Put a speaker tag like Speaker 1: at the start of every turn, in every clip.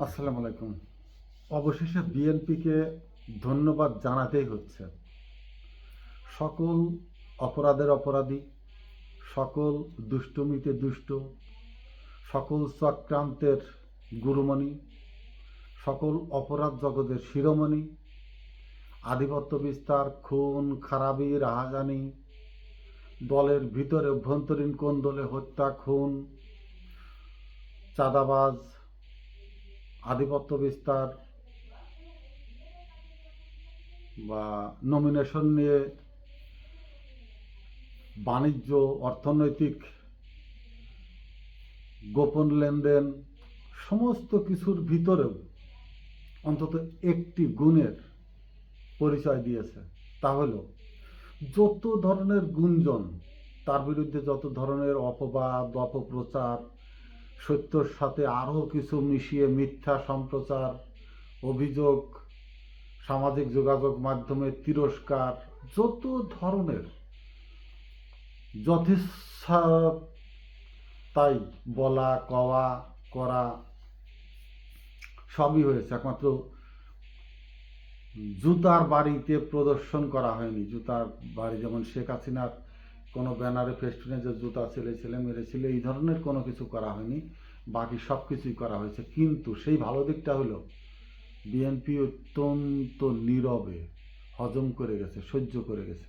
Speaker 1: আসসালামু আলাইকুম। অবশেষে বিএনপিকে ধন্যবাদ জানাতেই হচ্ছে। সকল অপরাধের অপরাধী, সকল দুষ্টমিতে দুষ্ট, সকল চক্রান্তের গুরুমণি, সকল অপরাধ জগতের শিরোমণি, আধিপত্য বিস্তার, খুন খারাবি, রাহাজানি, দলের ভিতরে অভ্যন্তরীণ কোন্দলে হত্যা, খুন, চাঁদাবাজ, আধিপত্য বিস্তার বা নমিনেশন নিয়ে বাণিজ্য, অর্থনৈতিক গোপন লেনদেন, সমস্ত কিছুর ভিতরেও অন্তত একটি গুণের পরিচয় দিয়েছে। তা হল যত ধরনের গুঞ্জন, তার বিরুদ্ধে যত ধরনের অপবাদ, অপপ্রচার, সত্যর সাথে আরও কিছু মিশিয়ে মিথ্যা সম্প্রচার, অভিযোগ, সামাজিক যোগাযোগ মাধ্যমে তিরস্কার, যত ধরনের যথেচ্ছা তাই বলা, কওয়া, করা সবই হয়েছে। একমাত্র জুতার বাড়িতে প্রদর্শন করা হয়নি। জুতার বাড়ি যেমন শেখ হাসিনার কোনো ব্যানারে ফেস্টুনে যে জুতা ছেলে মেরেছিল, এই ধরনের কোনো কিছু করা হয়নি। বাকি সব কিছুই করা হয়েছে। কিন্তু সেই ভালো দিকটা হলো বিএনপি অত্যন্ত নীরবে হজম করে গেছে, সহ্য করে গেছে।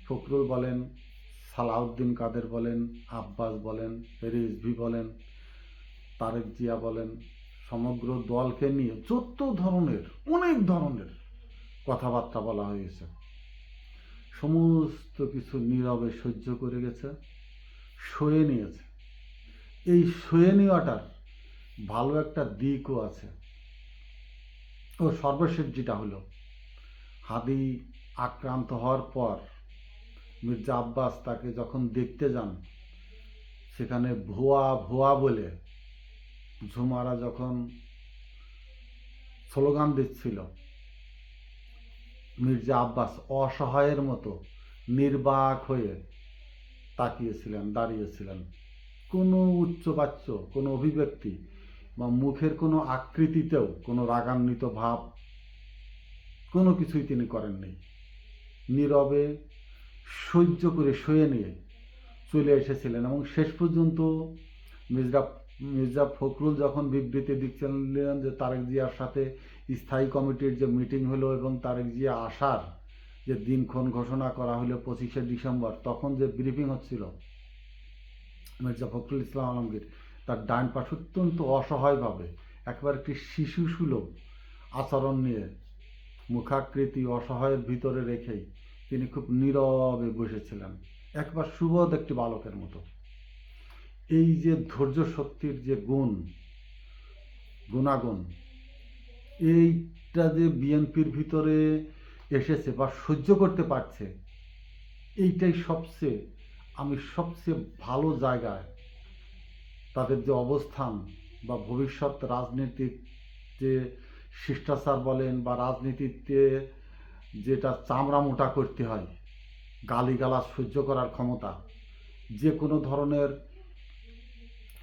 Speaker 1: ফখরুল বলেন, সালাউদ্দিন কাদের বলেন, আব্বাস বলেন, রিজভী বলেন, তারেক জিয়া বলেন, সমগ্র দলকে নিয়ে যত ধরনের অনেক ধরনের কথাবার্তা বলা হয়েছে, সমস্ত কিছু নীরবে সহ্য করে গেছে, সয়ে নিয়েছে। এই সয়ে নেওয়াটার ভালো একটা দিকও আছে। ও সর্বশেষ যেটা হলো, হাদি আক্রান্ত হওয়ার পর মির্জা আব্বাস তাকে যখন দেখতে যান, সেখানে ভুয়া ভুয়া বলে ঝুমারা যখন স্লোগান দিচ্ছিল, মির্জা আব্বাস অসহায়ের মতো নির্বাক হয়ে তাকিয়েছিলেন, দাঁড়িয়েছিলেন। কোনো উচ্চবাচ্য, কোনো অভিব্যক্তি বা মুখের কোনো আকৃতিতেও কোনো রাগান্বিত ভাব, কোনো কিছুই তিনি করেননি। নীরবে সহ্য করে সয়ে নিয়ে চলে এসেছিলেন। এবং শেষ পর্যন্ত মির্জা ফখরুল যখন বিবৃতি দিচ্ছিলেন যে তারেক জিয়ার সাথে স্থায়ী কমিটির যে মিটিং হলো এবং তারেক জিয়া আসার যে দিনক্ষণ ঘোষণা করা হলো 25শে ডিসেম্বর, তখন যে ব্রিফিং হচ্ছিল, মির্জা ফখরুল ইসলাম আলমগীর তার ডান পাশ অত্যন্ত অসহায়ভাবে একবার একটি শিশুসুলভ আচরণ নিয়ে মুখাকৃতি অসহায়ের ভিতরে রেখেই তিনি খুব নীরবে বসেছিলেন, একবার সুবোধ একটি বালকের মতো। এই যে ধৈর্য শক্তির যে গুণাগুণ, এইটা যে বিএনপির ভিতরে এসেছে বা সহ্য করতে পারছে, এইটাই আমি সবচেয়ে ভালো জায়গায় তাদের যে অবস্থান বা ভবিষ্যৎ রাজনীতিক যে শিষ্টাচার বলেন বা রাজনীতিতে যেটা চামড়া মোটা করতে হয়, গালিগালাজ সহ্য করার ক্ষমতা, যে কোনো ধরনের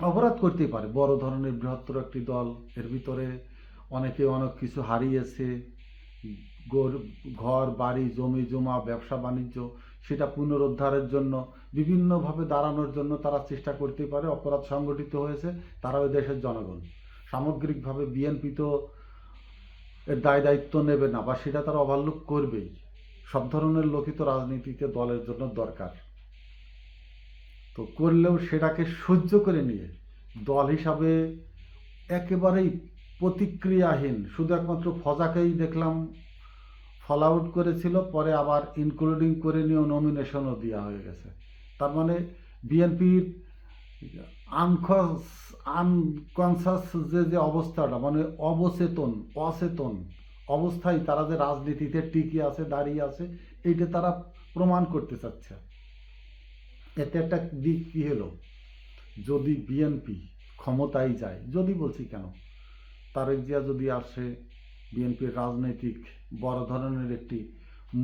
Speaker 1: অপরাধ করতেই পারে। বড় ধরনের বৃহত্তর একটি দল, এর ভিতরে অনেকে অনেক কিছু হারিয়েছে, ঘর বাড়ি জমি জমা ব্যবসা বাণিজ্য, সেটা পুনরুদ্ধারের জন্য বিভিন্নভাবে দাঁড়ানোর জন্য তারা চেষ্টা করতেই পারে। অপরাধ সংগঠিত হয়েছে, তারাও দেশের জনগণ। সামগ্রিকভাবে বিএনপি তো এর দায় দায়িত্ব নেবে না বা সেটা তারা ওভারলুক করবেই। সব ধরনের লোকই তো রাজনীতিতে দলের জন্য দরকার। তো করলেও সেটাকে সহ্য করে নিয়ে দল হিসাবে একেবারেই প্রতিক্রিয়াহীন, শুধু একমাত্র ফজাকেই দেখলাম ফল আউট করেছিল, পরে আবার ইনক্লুডিং করে নিয়েও নমিনেশনও দেওয়া হয়ে গেছে। তার মানে বিএনপির আনকনসাস যে অবস্থাটা, মানে অচেতন অবস্থায় তারা যে রাজনীতিতে টিকে আছে, দাঁড়িয়ে আছে, এইটা তারা প্রমাণ করতে চাচ্ছে। এতে একটা দিক কী হলো, যদি বিএনপি ক্ষমতায় যায়, যদি বলছি কেন, তারেক জিয়া যদি আসে, বিএনপির রাজনৈতিক বড় ধরনের একটি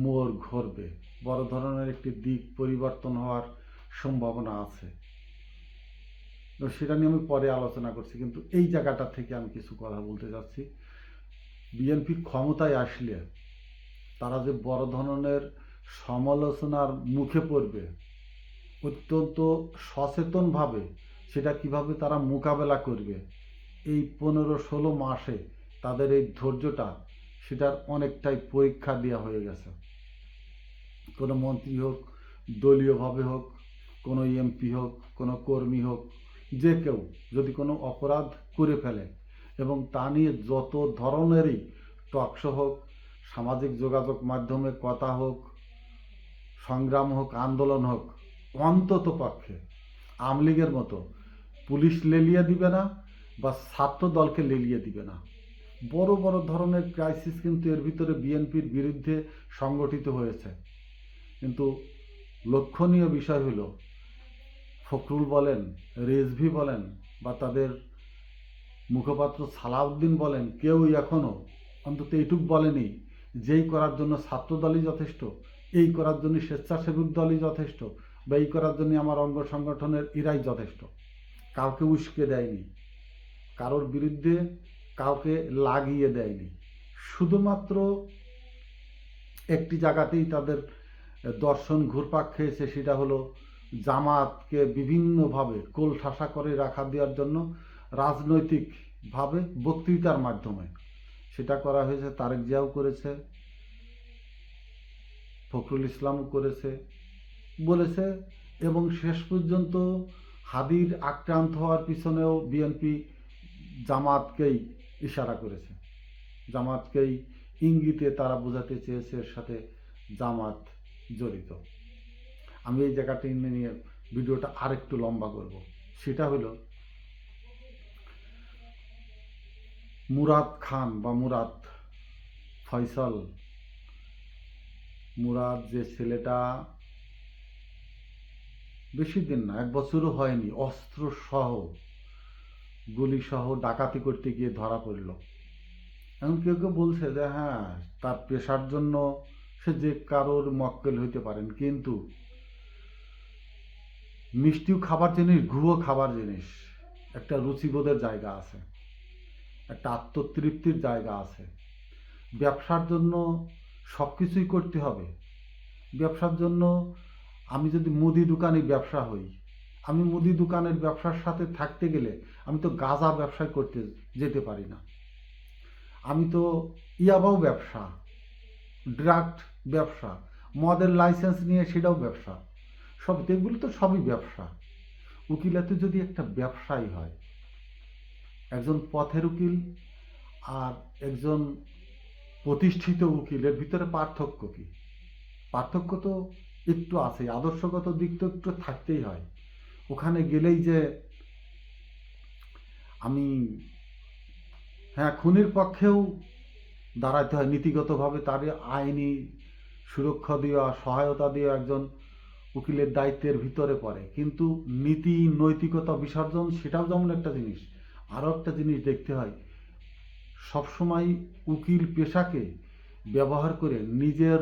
Speaker 1: মোড় ঘুরবে, বড় ধরনের একটি দিক পরিবর্তন হওয়ার সম্ভাবনা আছে। তো সেটা নিয়ে আমি পরে আলোচনা করছি, কিন্তু এই জায়গাটা থেকে আমি কিছু কথা বলতে চাচ্ছি। বিএনপি ক্ষমতায় আসলে তারা যে বড় ধরনের সমালোচনার মুখে পড়বে, অত্যন্ত সচেতনভাবে সেটা কিভাবে তারা মোকাবেলা করবে, এই 15-16 মাসে তাদের এই ধৈর্যটা, সেটার অনেকটাই পরীক্ষা দেওয়া হয়ে গেছে। কোনো মন্ত্রী হোক, দলীয়ভাবে হোক, কোনো এমপি হোক, কোনো কর্মী হোক, যে কেউ যদি কোনো অপরাধ করে ফেলে এবং তা নিয়ে যত ধরনেরই টকশো হোক, সামাজিক যোগাযোগ মাধ্যমে কথা হোক, সংগ্রাম হোক, আন্দোলন হোক, অন্তত পক্ষে আওয়ামী লীগের মতো পুলিশ লেলিয়ে দিবে না বা ছাত্র দলকে লেলিয়ে দিবে না। বড় বড় ধরনের ক্রাইসিস কিন্তু এর ভিতরে বিএনপির বিরুদ্ধে সংগঠিত হয়েছে। কিন্তু লক্ষণীয় বিষয় হলো, ফখরুল বলেন, রেজভি বলেন, বা তাদের মুখপাত্র সালাউদ্দিন বলেন, কেউই এখনও অন্তত এইটুক বলেনি যেই করার জন্য ছাত্রদলই যথেষ্ট, এই করার জন্য স্বেচ্ছাসেবক দলই যথেষ্ট, বা এই করার জন্য আমার অঙ্গ সংগঠনের এরাই যথেষ্ট। কাউকে উস্কে দেয়নি, কারোর বিরুদ্ধে কাউকে লাগিয়ে দেয়নি। শুধুমাত্র একটি জায়গাতেই তাদের দর্শন ঘুরপাক খেয়েছে, সেটা হলো জামাতকে বিভিন্নভাবে কোলঠাসা করে রাখা দেওয়ার জন্য রাজনৈতিকভাবে বক্তৃতার মাধ্যমে। সেটা করা হয়েছে, তারেক জিয়াও করেছে, ফখরুল ইসলামও করেছে, বলেছে, এবং শেষ পর্যন্ত হাদির আক্রান্ত হওয়ার পিছনেও বিএনপি জামাতকেই ইশারা করেছে, জামাতকেই ইঙ্গিতে তারা বোঝাতে চেয়েছে এর সাথে জামাত জড়িত। আমি এই জায়গাটি নিয়ে ভিডিওটা আরেকটু লম্বা করব। সেটা হলো, মুরাদ খান বা মুরাদ ফয়সাল, মুরাদ যে ছেলেটা বেশি দিন না, 1 বছরও হয়নি, অস্ত্র সহ, গুলি সহ ডাকাতি করতে গিয়ে ধরা পড়ল। এখন কেউ কেউ বলছে যে হ্যাঁ, তার পেশার জন্য সে যে কারোর মক্কেল হইতে পারেন, কিন্তু মিষ্টিও খাবার জিনিস, ঘুও খাবার জিনিস। একটা রুচিবোধের জায়গা আছে, একটা আত্মতৃপ্তির জায়গা আছে। ব্যবসার জন্য সব কিছুই করতে হবে। ব্যবসার জন্য আমি যদি মুদি দোকানে ব্যবসা হই, আমি মুদি দোকানের ব্যবসার সাথে থাকতে গেলে আমি তো গাঁজা ব্যবসায় করতে যেতে পারি না। আমি তো ইয়াবাও ব্যবসা, ড্রাগ ব্যবসা, মদের লাইসেন্স নিয়ে সেটাও ব্যবসা, সব এগুলো তো সবই ব্যবসা। উকিলাতে যদি একটা ব্যবসায়ী হয়, একজন পথের উকিল আর একজন প্রতিষ্ঠিত উকিলের ভিতরে পার্থক্য কি? পার্থক্য তো একটু আছে, আদর্শগত দিক তো একটু থাকতেই হয়। ওখানে গেলেই যে আমি, হ্যাঁ, খুনির পক্ষেও দাঁড়াতে হয় নীতিগতভাবে, তার আইনি সুরক্ষা দেওয়া, সহায়তা দেওয়া একজন উকিলের দায়িত্বের ভিতরে পড়ে। কিন্তু নীতি নৈতিকতা বিসর্জন সেটাও যেমন একটা জিনিস, আরও একটা জিনিস দেখতে হয়, সবসময় উকিল পেশাকে ব্যবহার করে নিজের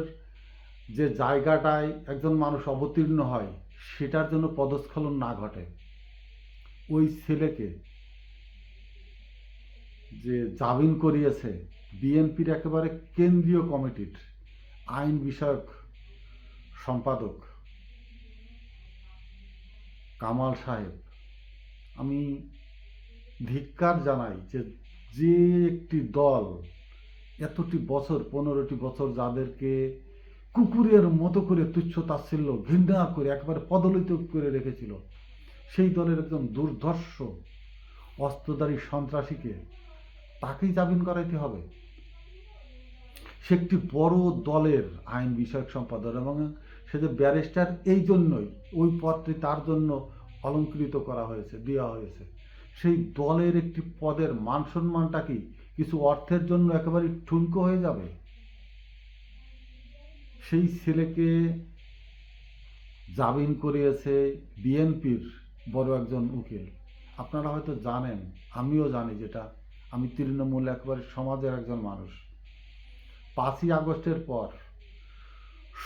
Speaker 1: যে জায়গাটায় একজন মানুষ অবতীর্ণ হয় সেটার জন্য পদস্খলন না ঘটে। ওই ছেলেকে যে জামিন করিয়েছে বিএনপির একেবারে কেন্দ্রীয় কমিটির আইন বিষয়ক সম্পাদক কামাল সাহেব, আমি ধিক্কার জানাই যে যে একটি দল এতটি বছর, 15টি বছর যাদেরকে কুকুরের মতো করে তুচ্ছ তাচ্ছিল্য ঘৃণা করে একেবারে পদলিত করে রেখেছিল, সেই দলের একজন দুর্ধর্ষ অস্ত্রধারী সন্ত্রাসীকে তাকেই জামিন করাইতে হবে। সে একটি বড় দলের আইন বিষয়ক সম্পাদক, এবং সে যে ব্যারিস্টার এই জন্যই ওই পদটি তার জন্য অলঙ্কৃত করা হয়েছে, দেওয়া হয়েছে। সেই দলের একটি পদের মান সম্মানটা কি কিছু অর্থের জন্য একেবারে ঠুনকো হয়ে যাবে? সেই ছেলেকে জামিন করিয়েছে বিএনপির বড় একজন উকিল। আপনারা হয়তো জানেন, আমিও জানি, যেটা আমি তৃণমূল একেবারে সমাজের একজন মানুষ। 5ই আগস্টের পর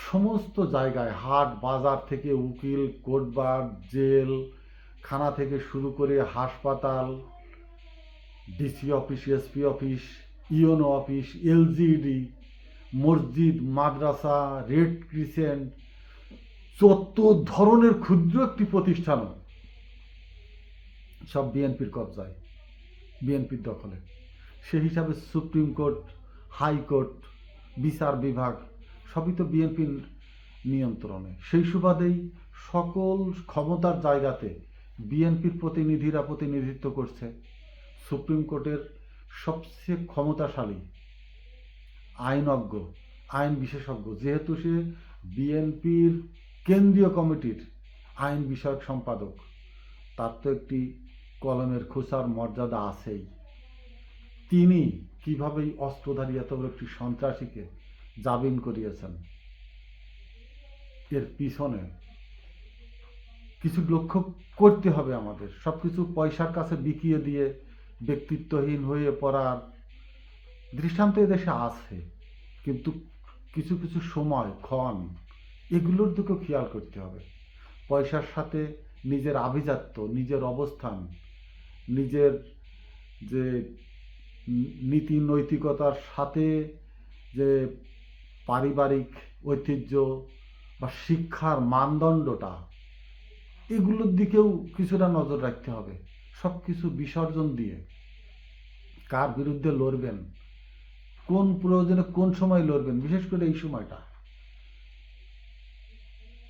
Speaker 1: সমস্ত জায়গায় হাট বাজার থেকে উকিল, কোর্টবাগ, জেল, থানা থেকে শুরু করে হাসপাতাল, DC office, SP office, YONO office, LGED, মসজিদ, মাদ্রাসা, রেড ক্রিসেন্ট, যত ধরনের ক্ষুদ্র একটি প্রতিষ্ঠানও সব বিএনপির কবজায়, বিএনপির দখলে। সেই হিসাবে সুপ্রিম কোর্ট, হাইকোর্ট, বিচার বিভাগ সবই তো বিএনপির নিয়ন্ত্রণে। সেই সুবাদেই সকল ক্ষমতার জায়গাতে বিএনপির প্রতিনিধিরা প্রতিনিধিত্ব করছে। সুপ্রিম কোর্টের সবচেয়ে ক্ষমতাশালী আইনজ্ঞ, আইন বিশেষজ্ঞ, যেহেতু সে বিএনপির কেন্দ্রীয় কমিটির আইন বিষয়ক সম্পাদক, তার তো একটি কলমের খোঁচার মর্যাদা আছেই। তিনি কিভাবে অস্ত্রধারী এত বড় একটি সন্ত্রাসীকে জামিন করিয়েছেন, এর পিছনে কিছু লক্ষ্য করতে হবে আমাদের। সব কিছু পয়সার কাছে বিকিয়ে দিয়ে ব্যক্তিত্বহীন হয়ে পড়ার দৃষ্টান্ত এদেশে আছে, কিন্তু কিছু কিছু সময় ক্ষণ এগুলোর দিকেও খেয়াল করতে হবে। পয়সার সাথে নিজের আভিজাত্য, নিজের অবস্থান, নিজের যে নীতি নৈতিকতার সাথে যে পারিবারিক ঐতিহ্য বা শিক্ষার মানদণ্ডটা, এগুলোর দিকেও কিছুটা নজর রাখতে হবে। সব কিছু বিসর্জন দিয়ে কার বিরুদ্ধে লড়বেন, কোন প্রয়োজনে কোন সময় লড়বেন, বিশেষ করে এই সময়টা।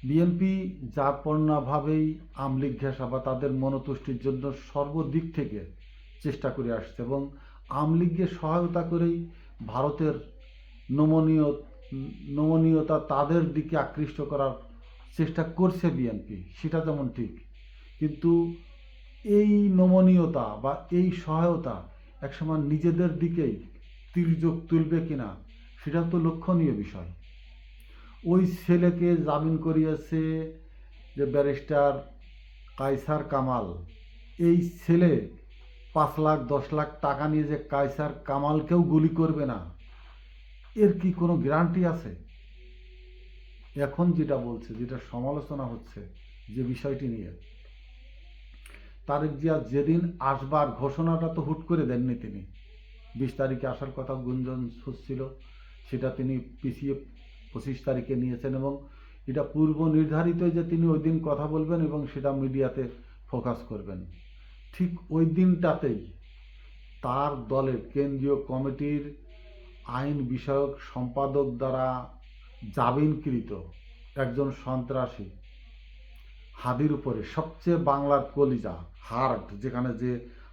Speaker 1: বিএনপি যারপরনাভাবেই আমলিগ ঘেঁষা বা তাদের মনোতুষ্টির জন্য সর্বদিক থেকে চেষ্টা করে আসছে, এবং আমলিগকে সহায়তা করেই ভারতের নমনীয়তা তাদের দিকে আকৃষ্ট করার চেষ্টা করছে বিএনপি, সেটা যেমন ঠিক, কিন্তু এই নমনীয়তা বা এই সহায়তা একসময় নিজেদের দিকেই তির্যক তুলবে কিনা সেটা তো লক্ষণীয় বিষয়। ওই ছেলেকে জামিন করিয়েছে যে ব্যারিস্টার কায়সার কামাল, এই ছেলে 5 লাখ 10 লাখ টাকা নিয়ে যে কায়সার কামালকেও গুলি করবে না, এর কি কোনো গ্যারান্টি আছে? এখন যেটা বলছে, যেটা সমালোচনা হচ্ছে যে বিষয়টি নিয়ে, তারেক জিয়া যেদিন আসবার ঘোষণাটা তো হুট করে দেননি তিনি। 20 তারিখে আসার কথা গুঞ্জন হচ্ছিল, সেটা তিনি পিছিয়ে 25 তারিখে নিয়েছেন, এবং এটা পূর্ব নির্ধারিত যে তিনি ওই দিন কথা বলবেন এবং সেটা মিডিয়াতে ফোকাস করবেন। ঠিক ওই দিনটাতেই তার দলের কেন্দ্রীয় কমিটির আইন বিষয়ক সম্পাদক দ্বারা জামিনকৃত একজন সন্ত্রাসী হাদির উপরে সবচেয়ে বাংলার কলিজা, হার্ট, যেখানে যে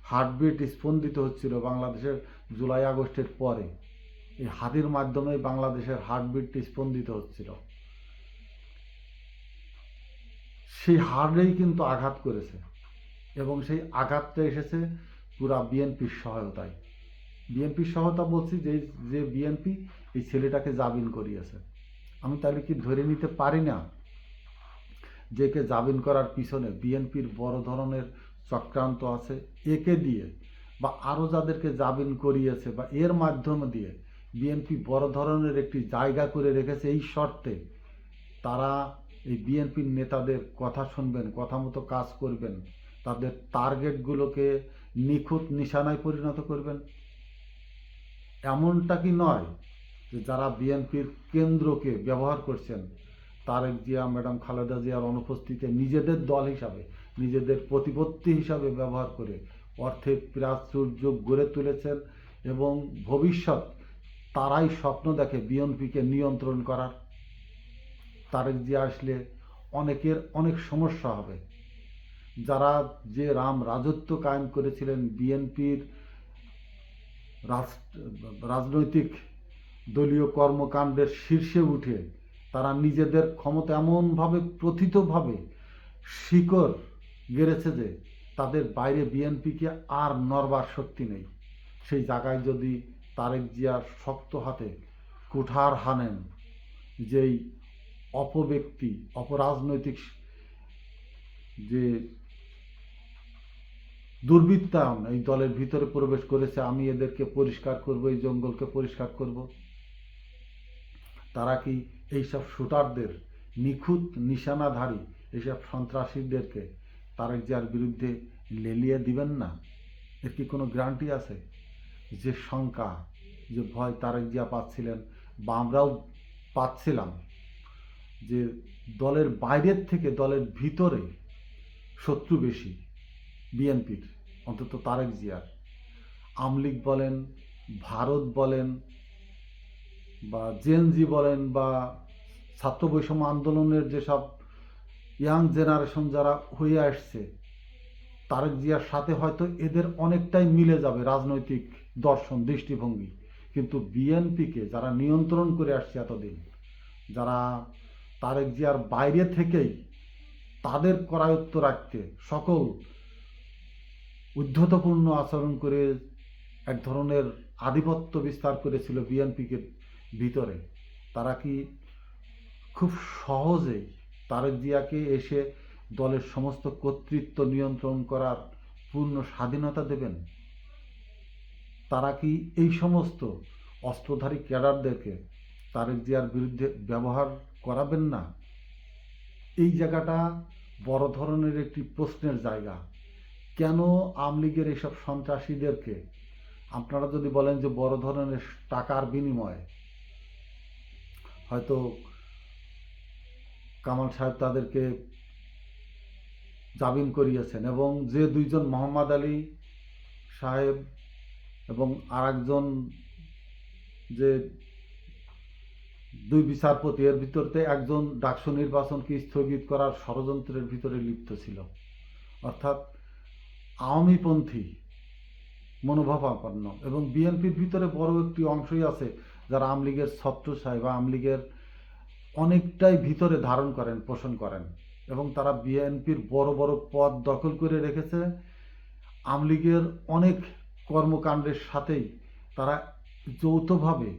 Speaker 1: হার্টবিট স্পন্দিত হচ্ছিল বাংলাদেশের জুলাই আগস্টের পরে, এই হাদির মাধ্যমে বাংলাদেশের হার্টবিট স্পন্দিত হচ্ছিল, সেই হার্টেই কিন্তু আঘাত করেছে, এবং সেই আঘাতটা এসেছে পুরা বিএনপির সহায়তায়। বিএনপির সহায়তা বলছি যে বিএনপি এই ছেলেটাকে জামিন করিয়েছে। আমি তাহলে কি ধরে নিতে পারি না যে একে জামিন করার পিছনে বিএনপির বড় ধরনের চক্রান্ত আছে? একে দিয়ে বা আরও যাদেরকে জামিন করিয়েছে বা এর মাধ্যমে দিয়ে বিএনপি বড় ধরনের একটি জায়গা করে রেখেছে, এই শর্তে তারা এই বিএনপির নেতাদের কথা শুনবেন, কথা মতো কাজ করবেন, তাদের টার্গেটগুলোকে নিখুঁত নিশানায় পরিণত করবেন। এমনটা কি নয় যে যারা বিএনপির কেন্দ্রকে ব্যবহার করছেন, তারেক জিয়া, ম্যাডাম খালেদা জিয়ার অনুপস্থিতিতে নিজেদের দল হিসাবে, নিজেদের প্রতিপত্তি হিসাবে ব্যবহার করে অর্থের প্রাচুর্য গড়ে তুলেছেন, এবং ভবিষ্যৎ তারাই স্বপ্ন দেখে বিএনপিকে নিয়ন্ত্রণ করার। তারেক জিয়া আসলে অনেকের অনেক সমস্যা হবে। যারা যে রাজত্ব কায়েম করেছিলেন বিএনপির রাজনৈতিক দলীয় কর্মকাণ্ডের শীর্ষে উঠে, তারা নিজেদের ক্ষমতা এমনভাবে প্রথিতভাবে শিকড় গেড়েছে যে তাদের বাইরে বিএনপিকে আর নড়বার শক্তি নেই। সেই জায়গায় যদি তারেক জিয়া শক্ত হাতে কুঠার হানেন, যেই অপব্যক্তি, অপরাজনৈতিক যে দুর্বৃত্তায়ন এই দলের ভিতরে প্রবেশ করেছে, আমি এদেরকে পরিষ্কার করব, এই জঙ্গলকে পরিষ্কার করব, তারা কি এইসব শুটারদের, নিখুঁত নিশানাধারী এইসব সন্ত্রাসীদেরকে তারেক জিয়ার বিরুদ্ধে লেলিয়ে দিবেন না? এর কি কোনো গ্যারান্টি আছে? যে শঙ্কা, যে ভয় তারেক জিয়া পাচ্ছিলেন বা আমরাও পাচ্ছিলাম, যে দলের বাইরের থেকে দলের ভিতরে শত্রু বেশি বিএনপির, অন্তত তারেক জিয়ার। আমলিগ বলেন, ভারত বলেন, বা জেএনজি বলেন, বা ছাত্র বৈষম্য আন্দোলনের যেসব ইয়াং জেনারেশন যারা হয়ে আসছে, তারেক জিয়ার সাথে হয়তো এদের অনেকটাই মিলে যাবে রাজনৈতিক দর্শন, দৃষ্টিভঙ্গি। কিন্তু বিএনপিকে যারা নিয়ন্ত্রণ করে আসছে এতদিন, যারা তারেক জিয়ার বাইরে থেকেই তাদের করায়ত্ত রাখতে সকল উদ্ধতপূর্ণ আচরণ করে এক ধরনের আধিপত্য বিস্তার করেছিল বিএনপিকে ভিতরে, তারা কি খুব সহজেই তারেক জিয়াকে এসে দলের সমস্ত কর্তৃত্ব নিয়ন্ত্রণ করার পূর্ণ স্বাধীনতা দেবেন? তারা কি এই সমস্ত অস্ত্রধারী ক্যাডারদেরকে তারেক জিয়ার বিরুদ্ধে ব্যবহার করাবেন না? এই জায়গাটা বড় ধরনের একটি প্রশ্নের জায়গা। কেন আমলিগের এইসব সন্ত্রাসীদেরকে, আপনারা যদি বলেন যে বড় ধরনের টাকার বিনিময়ে হয়তো কামাল সাহেব তাদেরকে জামিন করিয়েছেন, এবং যে দুইজন মোহাম্মদ আলী সাহেব এবং আর একজন যে দুই বিচারপতি, এর ভিতরতে একজন ডাকসু নির্বাচনকে স্থগিত করার ষড়যন্ত্রের ভিতরে লিপ্ত ছিল, অর্থাৎ আওয়ামীপন্থী মনোভাবাপন্ন। এবং বিএনপির ভিতরে বড় একটি অংশই আছে যারা আওয়ামী লীগের ছত্রছায়া বা আওয়ামী লীগের অনেকটাই ভিতরে ধারণ করেন, পোষণ করেন, এবং তারা বিএনপির বড় বড় পদ দখল করে রেখেছে। আওয়ামী লীগের অনেক কর্মকাণ্ডের সাথেই তারা যৌথভাবে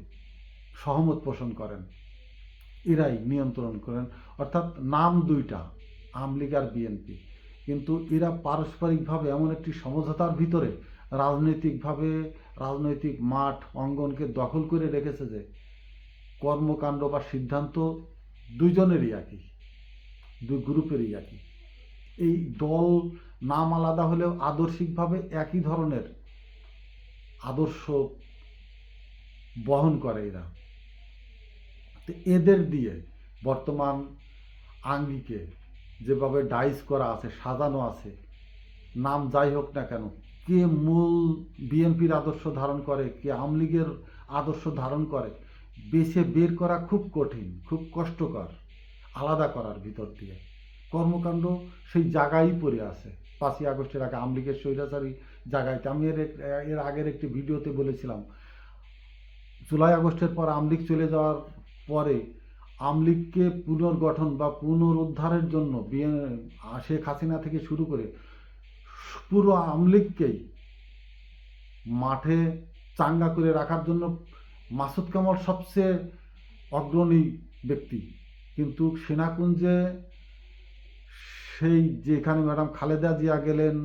Speaker 1: সহমত পোষণ করেন, এরাই নিয়ন্ত্রণ করেন। অর্থাৎ নাম দুইটা, আওয়ামী লীগ আর বিএনপি, কিন্তু এরা পারস্পরিকভাবে এমন একটি সমঝোতার ভিতরে রাজনৈতিকভাবে রাজনৈতিক মাঠ অঙ্গনকে দখল করে রেখেছে যে কর্মকাণ্ড বা সিদ্ধান্ত দুইজনেরই একই, দুই গ্রুপেরই একই। এই দল নাম আলাদা হলেও আদর্শিকভাবে একই ধরনের আদর্শ বহন করে এরা। তো এদের দিয়ে বর্তমান আঙ্গিকে যেভাবে ডাইস করা আছে, সাজানো আছে, নাম যাই হোক না কেন, কে মূল বিএনপির আদর্শ ধারণ করে, কে আওয়ামী লীগের আদর্শ ধারণ করে, বেছে বের করা খুব কঠিন, খুব কষ্টকর আলাদা করার ভিতর দিয়ে। কর্মকাণ্ড সেই জায়গায় পড়ে আছে। 5ই আগস্টের আগে আওয়ামী লীগের স্বৈরাচারী জায়গাতে, আমি এর আগের একটি ভিডিওতে বলেছিলাম, জুলাই আগস্টের পর আওয়ামী লীগ চলে যাওয়ার পরে আওয়ামী লীগকে পুনর্গঠন বা পুনরুদ্ধারের জন্য শেখ হাসিনা থেকে শুরু করে পুরো আওয়ামী লীগকেই মাঠে চাঙ্গা করে রাখার জন্য মাসুদ কামাল সবচেয়ে অগ্রণী ব্যক্তি। কিন্তু সেনাকুঞ্জে সেই যেখানে ম্যাডাম খালেদা জিয়া গেলেন,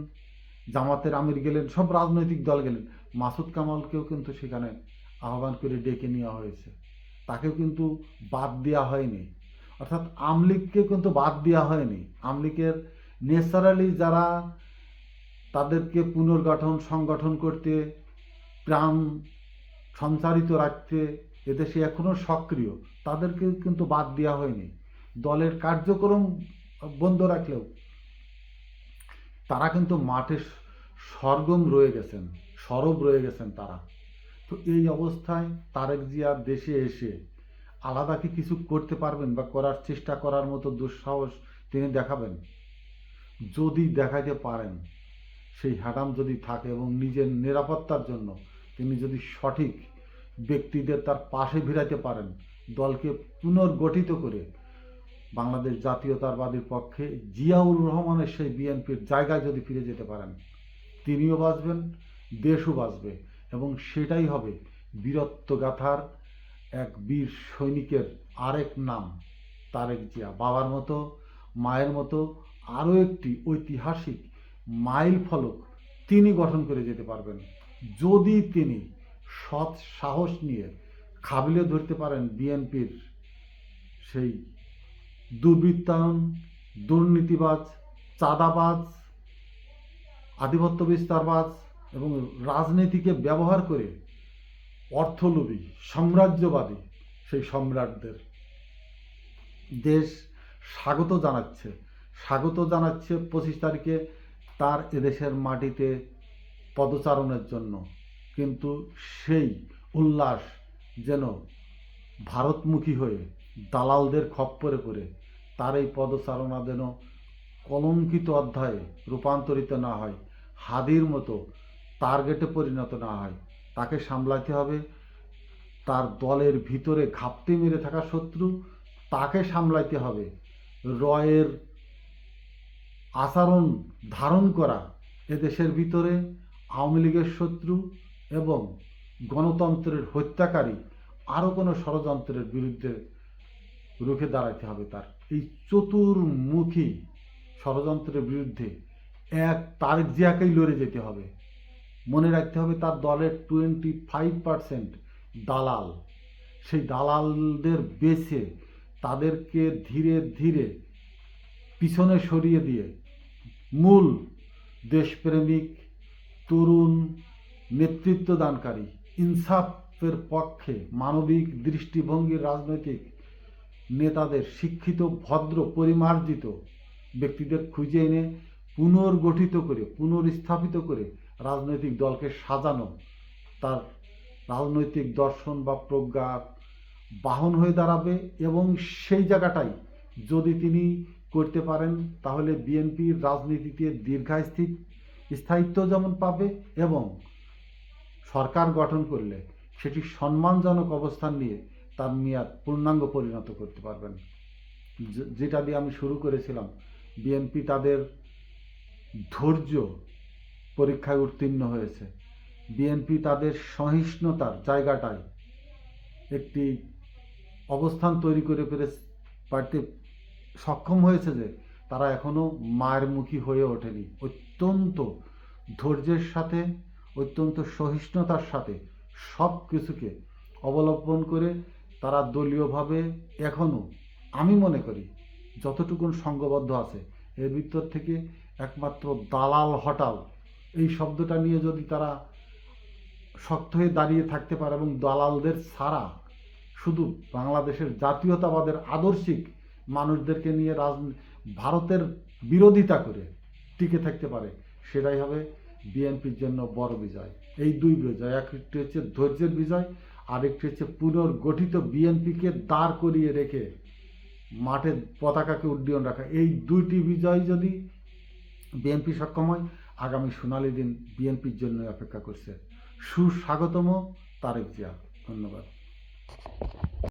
Speaker 1: জামাতের আমির গেলেন, সব রাজনৈতিক দল গেলেন, মাসুদ কামালকেও কিন্তু সেখানে আহ্বান করে ডেকে নেওয়া হয়েছে, তাকেও কিন্তু বাদ দেওয়া হয়নি। অর্থাৎ আওয়ামী লীগকে কিন্তু বাদ দেওয়া হয়নি। আওয়ামী লীগের ন্যাচারালি যারা তাদেরকে পুনর্গঠন সংগঠন করতে, প্রাণ সঞ্চারিত রাখতে এদেশে এখনও সক্রিয়, তাদেরকে কিন্তু বাদ দেওয়া হয়নি। দলের কার্যক্রম বন্ধ রাখলেও তারা কিন্তু মাঠে সরগম রয়ে গেছেন, সরব রয়ে গেছেন তারা। তো এই অবস্থায় তারেক জিয়া দেশে এসে আলাদা কি কিছু করতে পারবেন বা করার চেষ্টা করার মতো দুঃসাহস তিনি দেখাবেন? যদি দেখাইতে পারেন, সেই হ্যাডাম যদি থাকে এবং নিজের নিরাপত্তার জন্য তিনি যদি সঠিক ব্যক্তিদের তার পাশে ভিড়াইতে পারেন, দলকে পুনর্গঠিত করে বাংলাদেশ জাতীয়তাবাদীর পক্ষে জিয়াউর রহমানের সেই বিএনপির জায়গায় যদি ফিরে যেতে পারেন, তিনিও বাঁচবেন, দেশও বাঁচবে। এবং সেটাই হবে বীরত্বগাথার এক বীর সৈনিকের আরেক নাম, তারেক জিয়া। বাবার মতো, মায়ের মতো আরও একটি ঐতিহাসিক মাইল ফলক তিনি গঠন করে যেতে পারবেন, যদি তিনি সৎ সাহস নিয়ে খাবিলে ধরতে পারেন বিএনপির সেই দুর্বৃত্তায়ন, দুর্নীতিবাজ, চাঁদাবাজ আধিপত্য বিস্তারবাদ এবং রাজনীতিকে ব্যবহার করে অর্থলোভী সাম্রাজ্যবাদী সেই সম্রাটদের দেশ স্বাগত জানাচ্ছে 25 তারিখে তার এদেশের মাটিতে পদচারণের জন্য। কিন্তু সেই উল্লাস যেন ভারতমুখী হয়ে দালালদের খপ্পরে পড়ে তার এই পদচারণা যেন কলঙ্কিত অধ্যায়ে রূপান্তরিত না হয়, হাদির মতো টার্গেটে পরিণত না হয়। তাকে সামলাতে হবে। তার দলের ভিতরে ঘাপটি মেরে থাকা শত্রু, তাকে সামলাইতে হবে। রয়ের আচরণ ধারণ করা এদেশের ভিতরে আওয়ামী লীগের শত্রু এবং গণতন্ত্রের হত্যাকারী আরও কোনো ষড়যন্ত্রের বিরুদ্ধে রুখে দাঁড়াতে হবে। তার এই চতুর্মুখী ষড়যন্ত্রের বিরুদ্ধে এক তারেক জিয়াকেই লড়ে যেতে হবে। মনে রাখতে হবে তার দলের 25% দালাল। সেই দালালদের বেছে তাদেরকে ধীরে ধীরে পিছনে সরিয়ে দিয়ে মূল দেশপ্রেমিক তরুণ নেতৃত্ব দানকারী ইনসাফের পক্ষে মানবিক দৃষ্টিভঙ্গির রাজনৈতিক নেতাদের, শিক্ষিত ভদ্র পরিমার্জিত ব্যক্তিদের খুঁজে এনে পুনর্গঠিত করে পুনর্স্থাপিত করে রাজনৈতিক দলকে সাজানো তার রাজনৈতিক দর্শন বা প্রজ্ঞা বাহন হয়ে দাঁড়াবে। এবং সেই জায়গাটাই যদি তিনি করতে পারেন তাহলে বিএনপির রাজনীতিতে স্থায়িত্ব যেমন পাবে এবং সরকার গঠন করলে সেটি সম্মানজনক অবস্থান নিয়ে তার মেয়াদ পূর্ণাঙ্গ পরিণত করতে পারবেন। যেটা দিয়ে আমি শুরু করেছিলাম, বিএনপি তাদের ধৈর্য পরীক্ষায় উত্তীর্ণ হয়েছে। বিএনপি তাদের সহিষ্ণুতার জায়গাটায় একটি অবস্থান তৈরি করে পারতে সক্ষম হয়েছে যে তারা এখনও মায়ের মুখী হয়ে ওঠেনি। অত্যন্ত ধৈর্যের সাথে, অত্যন্ত সহিষ্ণুতার সাথে সব কিছুকে অবলম্বন করে তারা দলীয়ভাবে এখনও, আমি মনে করি যতটুকুন সংঘবদ্ধ আছে, এর ভিতর থেকে একমাত্র দালাল হটাও এই শব্দটা নিয়ে যদি তারা শক্ত হয়ে দাঁড়িয়ে থাকতে পারে এবং দালালদের ছাড়া শুধু বাংলাদেশের জাতীয়তাবাদের আদর্শিক মানুষদেরকে নিয়ে ভারতের বিরোধিতা করে টিকে থাকতে পারে, সেটাই হবে বিএনপির জন্য বড় বিজয়। এই দুই বিজয়, একটি হচ্ছে ধৈর্যের বিজয়, আরেকটি হচ্ছে পুনর্গঠিত বিএনপিকে দাঁড় করিয়ে রেখে মাঠে পতাকাকে উড্ডীয়ন রাখা। এই দুইটি বিজয় যদি বিএনপি সক্ষম হয়, আগামী সোনালী দিন বিএনপির জন্য অপেক্ষা করছে। সুস্বাগতম তারেক জিয়া। ধন্যবাদ।